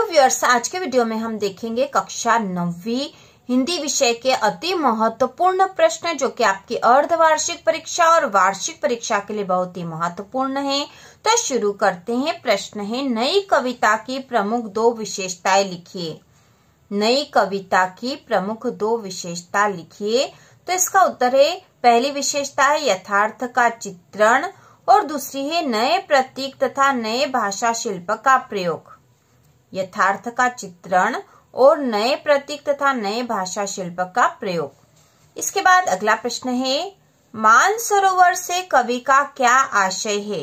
Viewers, आज के video में हम देखेंगे कक्षा 9वीं हिंदी विषय के अति महत्वपूर्ण प्रश्न जो कि आपकी अर्धवार्षिक परीक्षा और वार्षिक परीक्षा के लिए बहुत ही महत्वपूर्ण है। तो शुरू करते हैं। प्रश्न है, नई कविता की प्रमुख 2 विशेषताएं लिखिए। नई कविता की प्रमुख 2 विशेषता लिखिए। तो इसका उत्तर है, पहली विशेषता है यथार्थ का चित्रण और दूसरी है नए प्रतीक तथा नए भाषा शिल्प का प्रयोग। यथार्थ का चित्रण और नए प्रतीक तथा नए भाषा शिल्प का प्रयोग। इसके बाद अगला प्रश्न है, मानसरोवर से कवि का क्या आशय है।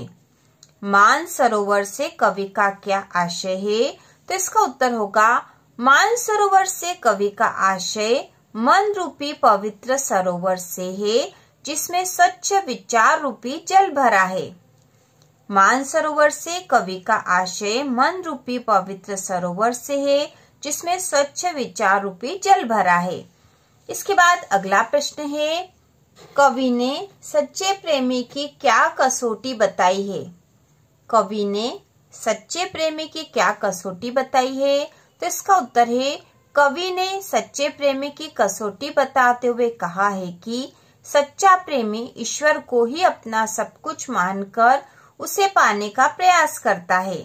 मानसरोवर से कवि का क्या आशय है। तो इसका उत्तर होगा, मानसरोवर से कवि का आशय मन रूपी पवित्र सरोवर से है जिसमें स्वच्छ विचार रूपी जल भरा है। मानसरोवर से कवि का आशय मन रूपी पवित्र सरोवर से है जिसमें स्वच्छ विचार रूपी जल भरा है। इसके बाद अगला प्रश्न है, कवि ने सच्चे प्रेमी की क्या कसौटी बताई है। कवि ने सच्चे प्रेमी की क्या कसौटी बताई है। तो इसका उत्तर है, कवि ने सच्चे प्रेमी की कसौटी बताते हुए कहा है कि सच्चा प्रेमी ईश्वर को ही अपना सब कुछ मानकर उसे पाने का प्रयास करता है।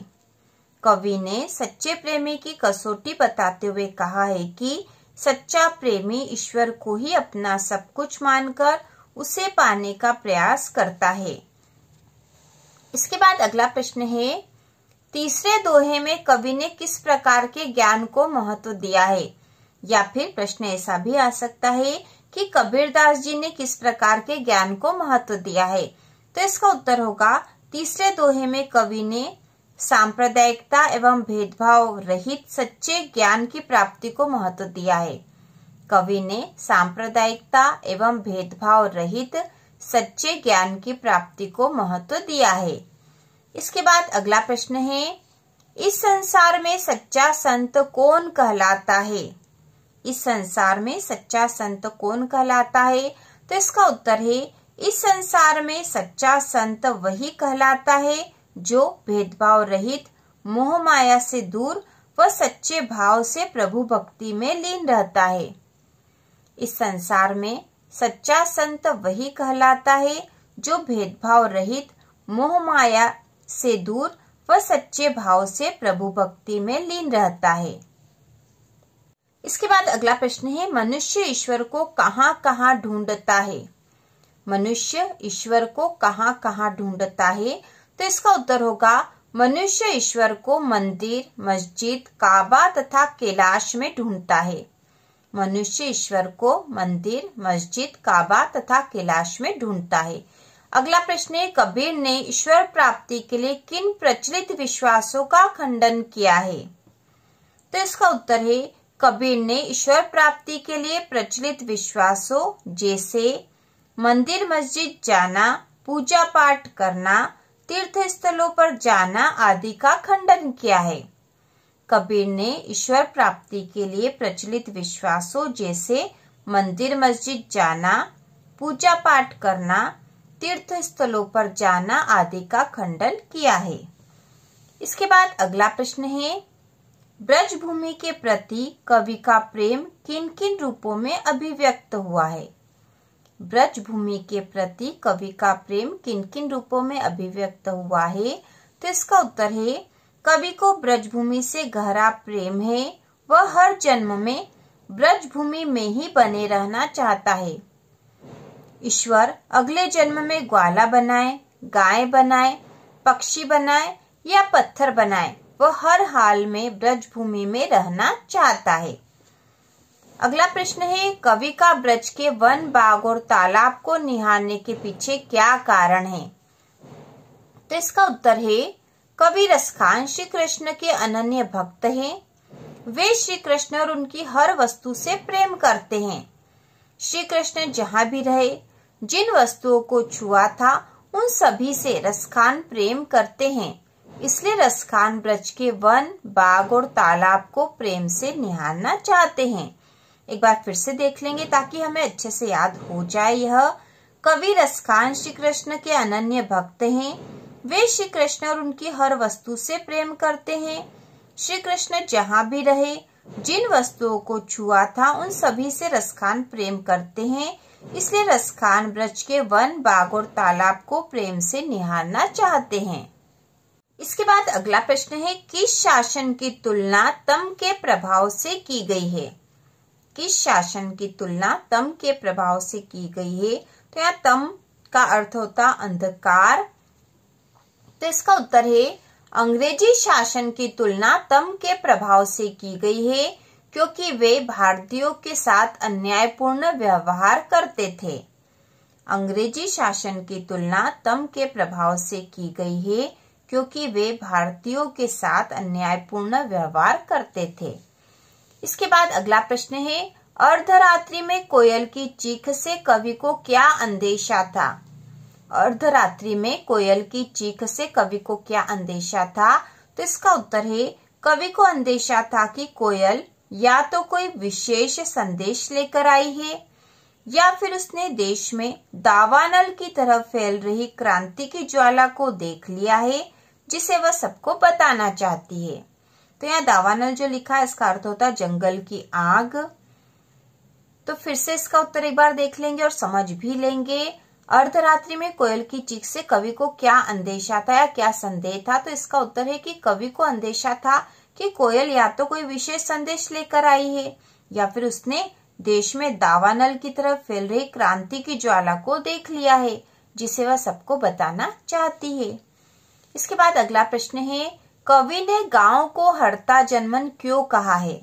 कवि ने सच्चे प्रेमी की कसौटी बताते हुए कहा है कि सच्चा प्रेमी ईश्वर को ही अपना सब कुछ मानकर उसे पाने का प्रयास करता है। इसके बाद अगला प्रश्न है, तीसरे दोहे में कवि ने किस प्रकार के ज्ञान को महत्व दिया है। या फिर प्रश्न ऐसा भी आ सकता है कि कबीरदास जी ने किस प्रकार के ज्ञान को महत्व दिया है। तो इसका उत्तर होगा, तीसरे दोहे में कवि ने सांप्रदायिकता एवं भेदभाव रहित सच्चे ज्ञान की प्राप्ति को महत्व दिया है। कवि ने सांप्रदायिकता एवं भेदभाव रहित सच्चे ज्ञान की प्राप्ति को महत्व दिया है। इसके बाद अगला प्रश्न है, इस संसार में सच्चा संत कौन कहलाता है। इस संसार में सच्चा संत कौन कहलाता है। तो इसका उत्तर है, इस संसार में सच्चा संत वही कहलाता है जो भेदभाव रहित, मोह माया से दूर व सच्चे भाव से प्रभु भक्ति में लीन रहता है। इस संसार में सच्चा संत वही कहलाता है जो भेदभाव रहित, मोह माया से दूर व सच्चे भाव से प्रभु भक्ति में लीन रहता है। इसके बाद अगला प्रश्न है, मनुष्य ईश्वर को कहाँ कहाँ ढूंढता है। मनुष्य ईश्वर को कहाँ कहाँ ढूंढता है। तो इसका उत्तर होगा, मनुष्य ईश्वर को मंदिर, मस्जिद, काबा तथा कैलाश में ढूंढता है। मनुष्य ईश्वर को मंदिर, मस्जिद, काबा तथा कैलाश में ढूंढता है। अगला प्रश्न है, कबीर ने ईश्वर प्राप्ति के लिए किन प्रचलित विश्वासों का खंडन किया है। तो इसका उत्तर है, कबीर ने ईश्वर प्राप्ति के लिए प्रचलित विश्वासों जैसे मंदिर मस्जिद जाना, पूजा पाठ करना, तीर्थ स्थलों पर जाना आदि का खंडन किया है। कबीर ने ईश्वर प्राप्ति के लिए प्रचलित विश्वासों जैसे मंदिर मस्जिद जाना, पूजा पाठ करना, तीर्थ स्थलों पर जाना आदि का खंडन किया है। इसके बाद अगला प्रश्न है, ब्रजभूमि के प्रति कवि का प्रेम किन किन रूपों में अभिव्यक्त हुआ है। ब्रजभूमि के प्रति कवि का प्रेम किन किन रूपों में अभिव्यक्त हुआ है। तो इसका उत्तर है, कवि को ब्रजभूमि से गहरा प्रेम है। वह हर जन्म में ब्रजभूमि में ही बने रहना चाहता है। ईश्वर अगले जन्म में ग्वाला बनाए, गाय बनाए, पक्षी बनाए या पत्थर बनाए, वह हर हाल में ब्रजभूमि में रहना चाहता है। अगला प्रश्न है, कवि का ब्रज के वन, बाग और तालाब को निहारने के पीछे क्या कारण है। तो इसका उत्तर है, कवि रसखान श्री कृष्ण के अनन्य भक्त हैं। वे श्री कृष्ण और उनकी हर वस्तु से प्रेम करते हैं। श्री कृष्ण जहाँ भी रहे, जिन वस्तुओं को छुआ था, उन सभी से रसखान प्रेम करते हैं। इसलिए रसखान ब्रज के वन, बाग और तालाब को प्रेम से निहारना चाहते हैं। एक बार फिर से देख लेंगे ताकि हमें अच्छे से याद हो जाए। यह कवि रसखान श्री कृष्ण के अनन्य भक्त हैं। वे श्री कृष्ण और उनकी हर वस्तु से प्रेम करते हैं। श्री कृष्ण जहाँ भी रहे, जिन वस्तुओं को छुआ था उन सभी से रसखान प्रेम करते हैं, इसलिए रसखान ब्रज के वन, बाग और तालाब को प्रेम से निहारना चाहते हैं। इसके बाद अगला प्रश्न है, किस शासन की तुलना तम के प्रभाव से की गई है? किस शासन की तुलना तम के प्रभाव से की गई है? तो यहाँ तम का अर्थ होता अंधकार, तो इसका उत्तर है अंग्रेजी शासन की तुलना तम के प्रभाव से की गई है, क्योंकि वे भारतीयों के साथ अन्यायपूर्ण व्यवहार करते थे। अंग्रेजी शासन की तुलना तम के प्रभाव से की गई है, क्योंकि वे भारतीयों के साथ अन्यायपूर्ण व्यवहार करते थे। इसके बाद अगला प्रश्न है, अर्धरात्रि में कोयल की चीख से कवि को क्या अंदेशा था? अर्धरात्रि में कोयल की चीख से कवि को क्या अंदेशा था? तो इसका उत्तर है कवि को अंदेशा था कि कोयल या तो कोई विशेष संदेश लेकर आई है, या फिर उसने देश में दावानल की तरह फैल रही क्रांति की ज्वाला को देख लिया है, जिसे वह सबको बताना चाहती है। तो यहाँ दावानल जो लिखा है इसका अर्थ होता है जंगल की आग। तो फिर से इसका उत्तर एक बार देख लेंगे और समझ भी लेंगे। अर्धरात्रि में कोयल की चीख से कवि को क्या अंदेशा था या क्या संदेह था? तो इसका उत्तर है कि कवि को अंदेशा था कि कोयल या तो कोई विशेष संदेश लेकर आई है, या फिर उसने देश में दावानल की तरफ फैल रही क्रांति की ज्वाला को देख लिया है, जिसे वह सबको बताना चाहती है। इसके बाद अगला प्रश्न है, कवि ने गांव को हरता जनमन क्यों कहा है?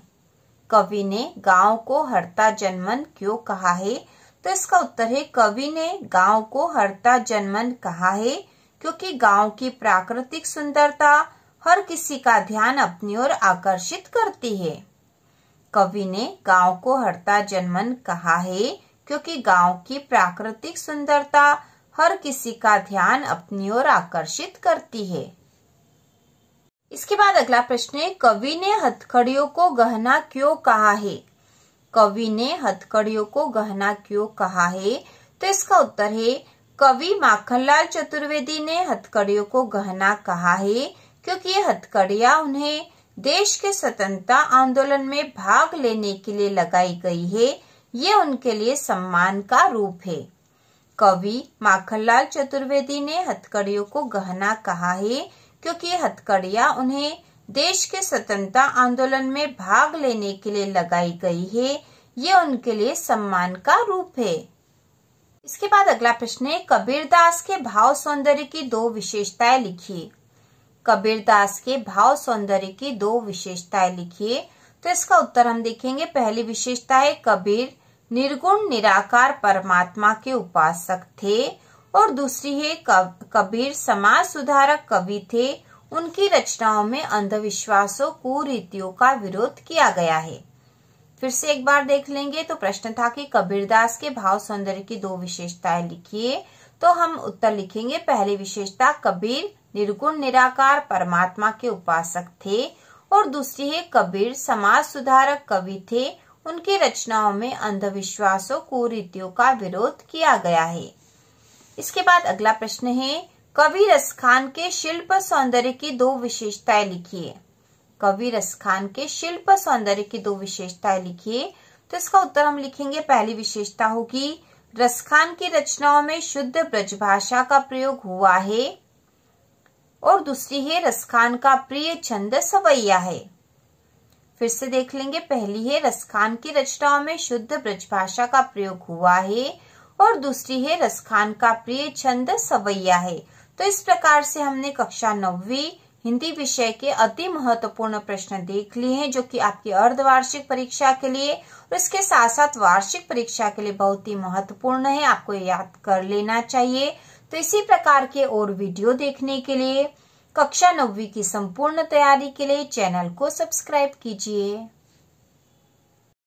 कवि ने गांव को हरता जनमन क्यों कहा है? तो इसका उत्तर है कवि ने गांव को हरता जनमन कहा है, क्योंकि गांव की प्राकृतिक सुंदरता हर किसी का ध्यान अपनी ओर आकर्षित करती है। कवि ने गांव को हरता जनमन कहा है, क्योंकि गांव की प्राकृतिक सुंदरता हर किसी का ध्यान अपनी ओर आकर्षित करती है। इसके बाद अगला प्रश्न है, कवि ने हथकड़ियों को गहना क्यों कहा है? कवि ने हथकड़ियों को गहना क्यों कहा है? तो इसका उत्तर है कवि माखनलाल चतुर्वेदी ने हथकड़ियों को गहना कहा है, क्योंकि ये हथकड़ियां उन्हें देश के स्वतंत्रता आंदोलन में भाग लेने के लिए लगाई गई है। ये उनके लिए सम्मान का रूप है। कवि माखनलाल चतुर्वेदी ने हथकड़ियों को गहना कहा है, क्योंकि ये हथकड़ियां उन्हें देश के स्वतंत्रता आंदोलन में भाग लेने के लिए लगाई गई है। ये उनके लिए सम्मान का रूप है। इसके बाद अगला प्रश्न है, कबीरदास के भाव सौंदर्य की दो विशेषताएं लिखिए। कबीरदास के भाव सौंदर्य की दो विशेषताएं लिखिए। तो इसका उत्तर हम देखेंगे। पहली विशेषता है कबीर निर्गुण निराकार परमात्मा के उपासक थे, और दूसरी है कबीर समाज सुधारक कवि थे। उनकी रचनाओं में अंधविश्वासों, कुरीतियों का विरोध किया गया है। फिर से एक बार देख लेंगे। तो प्रश्न था कि कबीरदास के भाव सौंदर्य की दो विशेषताएं लिखिए। तो हम उत्तर लिखेंगे। पहली विशेषता कबीर निर्गुण निराकार परमात्मा के उपासक थे, और दूसरी है कबीर समाज सुधारक कवि थे। उनकी रचनाओं में अंधविश्वासों, कुरीतियों का विरोध किया गया है। इसके बाद अगला प्रश्न है, कवि रसखान के शिल्प सौंदर्य की दो विशेषताएं लिखिए। कवि रसखान के शिल्प सौंदर्य की दो विशेषताएं लिखिए। तो इसका उत्तर हम लिखेंगे। पहली विशेषता होगी रसखान की रचनाओं में शुद्ध ब्रजभाषा का प्रयोग हुआ है, और दूसरी है रसखान का प्रिय छंद सवैया है। फिर से देख लेंगे। पहली है रसखान की रचनाओं में शुद्ध ब्रजभाषा का प्रयोग हुआ है, और दूसरी है रसखान का प्रिय छंद सवैया है। तो इस प्रकार से हमने कक्षा 9वीं हिंदी विषय के अति महत्वपूर्ण प्रश्न देख लिए हैं, जो कि आपकी अर्धवार्षिक परीक्षा के लिए और इसके साथ साथ वार्षिक परीक्षा के लिए बहुत ही महत्वपूर्ण है। आपको याद कर लेना चाहिए। तो इसी प्रकार के और वीडियो देखने के लिए, कक्षा 9वीं की संपूर्ण तैयारी के लिए चैनल को सब्सक्राइब कीजिए।